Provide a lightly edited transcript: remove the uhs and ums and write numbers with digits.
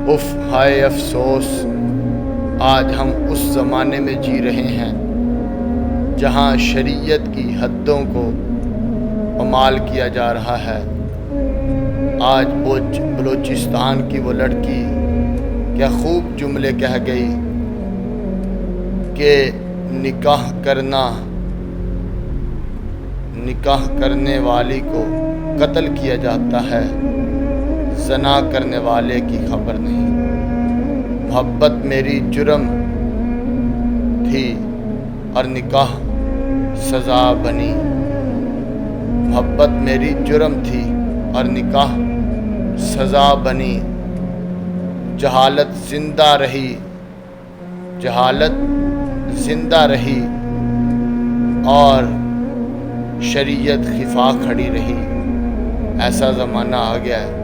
उफ हाय अफसोस, आज हम उस ज़माने में जी रहे हैं जहां शरीयत की हद्दों को पामाल किया जा रहा है। आज बलूचिस्तान की वो लड़की क्या खूब जुमले कह गई कि निकाह करने वाली को कत्ल किया जाता है, ज़ना करने वाले की खबर नहीं। मोहब्बत मेरी जुर्म थी और निकाह सज़ा बनी। मोहब्बत मेरी जुर्म थी और निकाह सज़ा बनी। जहालत जिंदा रही और शरीयत खिफा खड़ी रही। ऐसा ज़माना आ गया है।